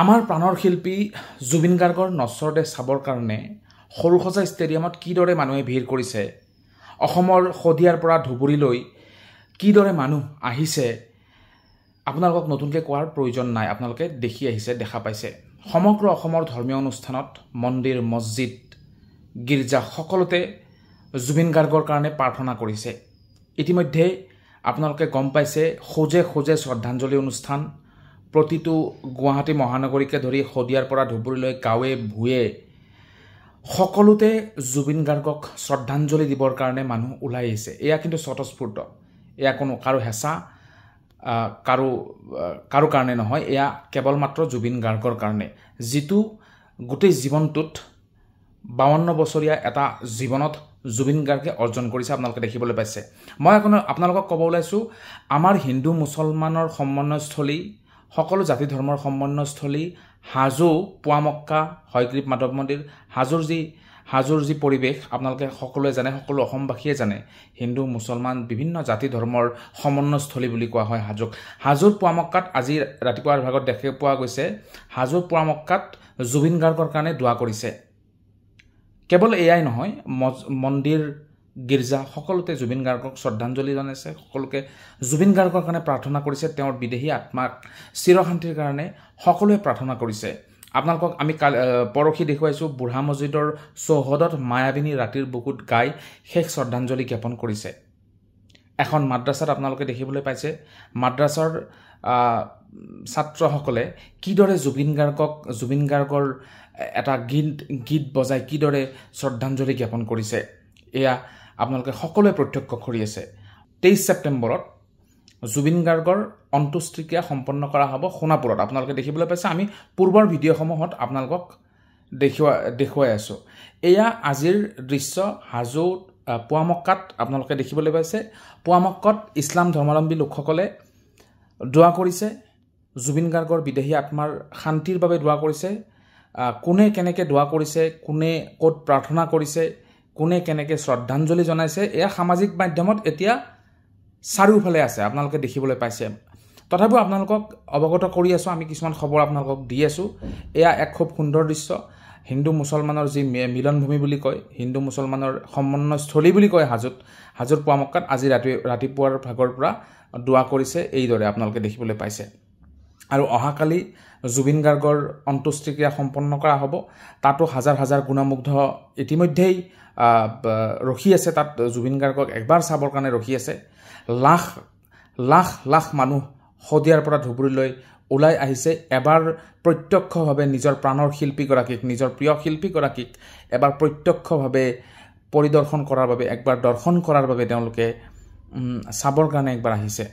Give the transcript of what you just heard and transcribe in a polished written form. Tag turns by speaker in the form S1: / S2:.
S1: আমাৰ প্ৰাণৰ শিল্পী জুবিন গাৰ্গৰ নশ্বৰ দেহ চাবৰ কাৰণে সৰুসজাই ষ্টেডিয়ামত কিদৰে মানুহে ভিৰ কৰিছে, অসমৰ শদিয়াৰ পৰা ধুবুৰীলৈ কিদৰে মানুহ আহিছে, আপোনালোকক নতুনকৈ কোৱাৰ প্ৰয়োজন নাই। আপোনালোকে দেখি আহিছে, দেখা পাইছে। সমগ্ৰ অসমৰ ধৰ্মীয় অনুষ্ঠানত মন্দিৰ, মছজিদ, গীৰ্জা সকলোতে জুবিন গাৰ্গৰ কাৰণে প্ৰাৰ্থনা কৰিছে। ইতিমধ্যে আপোনালোকে গম পাইছে, খোজে খোজে শ্ৰদ্ধাঞ্জলি অনুষ্ঠান প্ৰতিটো গুৱাহাটী মহানগৰীকে ধৰি শদিয়াৰ পৰা ধুবুৰীলৈ গাঁৱে ভূঞে সকলোতে জুবিন গাৰ্গক শ্ৰদ্ধাঞ্জলি দিবৰ কাৰণে মানুহ ওলাই আহিছে। এয়া কিন্তু স্বতঃস্ফূৰ্ত, এয়া কোনো কাৰো হেঁচা কাৰো কাৰণে নহয়। এয়া কেৱল মাত্ৰ জুবিন গাৰ্গৰ কাৰণে, যিটো গোটেই জীৱনটোত 52 বছৰীয়া এটা জীৱনত জুবিন গাৰ্গে অৰ্জন কৰিছে। আপোনালোকে দেখিবলৈ পাইছে। মই আপোনালোকক ক'ব ওলাইছোঁ, আমাৰ হিন্দু মুছলমানৰ সমন্বয়স্থলী, সকলো জাতি ধৰ্মৰ সমন্বয়স্থলী হাজো, পুৱামক্কা, হয়গ্ৰীৱ মাধৱ মন্দিৰ, হাজোৰ যি পৰিৱেশ আপোনালোকে সকলোৱে জানে, সকলো অসমবাসীয়ে জানে। হিন্দু মুছলমান বিভিন্ন জাতি ধৰ্মৰ সমন্বয়স্থলী বুলি কোৱা হয় হাজোক। হাজোৰ পুৱামক্কাত আজি ৰাতিপুৱাৰ ভাগত দেখা পোৱা গৈছে, হাজোৰ পুৱামক্কাত জুবিন গাৰ্গৰ কাৰণে দোৱা কৰিছে। কেৱল এয়াই নহয়, মন্দিৰ, গীৰ্জা সকলোতে জুবিন গাৰ্গক শ্ৰদ্ধাঞ্জলি জনাইছে, সকলোকে জুবিন গাৰ্গৰ কাৰণে প্ৰাৰ্থনা কৰিছে। তেওঁৰ বিদেহী আত্মাক চিৰশান্তিৰ কাৰণে সকলোৱে প্ৰাৰ্থনা কৰিছে। আপোনালোকক আমি পৰহি দেখুৱাইছোঁ, বুঢ়া মছজিদৰ চৌহদত মায়াবিনী ৰাতিৰ বুকুত গাই শেষ শ্ৰদ্ধাঞ্জলি জ্ঞাপন কৰিছে। এখন মাদ্ৰাছাত আপোনালোকে দেখিবলৈ পাইছে, মাদ্ৰাছাৰ ছাত্ৰসকলে কিদৰে জুবিন গাৰ্গৰ এটা গীত বজাই কিদৰে শ্ৰদ্ধাঞ্জলি জ্ঞাপন কৰিছে, এয়া আপোনালোকে সকলোৱে প্ৰত্যক্ষ কৰি আছে। 23 ছেপ্টেম্বৰত জুবিন গাৰ্গৰ অন্ত্যেষ্টিক্ৰিয়া সম্পন্ন কৰা হ'ব সোণাপুৰত। আপোনালোকে দেখিবলৈ পাইছে, আমি পূৰ্বৰ ভিডিঅ'সমূহত আপোনালোকক দেখুৱাই আছোঁ। এয়া আজিৰ দৃশ্য হাজো পুৱামক্কাত আপোনালোকে দেখিবলৈ পাইছে। পুৱামক্কাত ইছলাম ধৰ্মাৱলম্বী লোকসকলে দোৱা কৰিছে, জুবিন গাৰ্গৰ বিদেহী আত্মাৰ শান্তিৰ বাবে দোৱা কৰিছে। কোনে কেনেকৈ দোৱা কৰিছে, কোনে ক'ত প্ৰাৰ্থনা কৰিছে, কোনে কেনেকৈ শ্ৰদ্ধাঞ্জলি জনাইছে, এয়া সামাজিক মাধ্যমত এতিয়া চাৰিওফালে আছে, আপোনালোকে দেখিবলৈ পাইছে। তথাপিও আপোনালোকক অৱগত কৰি আছোঁ, আমি কিছুমান খবৰ আপোনালোকক দি আছোঁ। এয়া এক খুব সুন্দৰ দৃশ্য। হিন্দু মুছলমানৰ যি মিলনভূমি বুলি কয়, হিন্দু মুছলমানৰ সমন্বয়স্থলী বুলি কয় হাজোৰ পুৱামক্কাত আজি ৰাতিপুৱাৰ ভাগৰ পৰা দোৱা কৰিছে, এইদৰে আপোনালোকে দেখিবলৈ পাইছে। আৰু অহাকালি জুবিন গাৰ্গৰ অন্ত্যেষ্টিক্ৰিয়া সম্পন্ন কৰা হ'ব। তাতো হাজাৰ হাজাৰ গুণমুগ্ধ ইতিমধ্যেই ৰখি আছে, তাত জুবিন গাৰ্গক একবাৰ চাবৰ কাৰণে ৰখি আছে। লাখ মানুহ শদিয়াৰ পৰা ধুবুৰীলৈ ওলাই আহিছে, এবাৰ প্ৰত্যক্ষভাৱে নিজৰ প্ৰাণৰ শিল্পীগৰাকীক, নিজৰ প্ৰিয় শিল্পীগৰাকীক এবাৰ প্ৰত্যক্ষভাৱে পৰিদৰ্শন কৰাৰ বাবে, একবাৰ দৰ্শন কৰাৰ বাবে তেওঁলোকে চাবৰ কাৰণে একবাৰ আহিছে।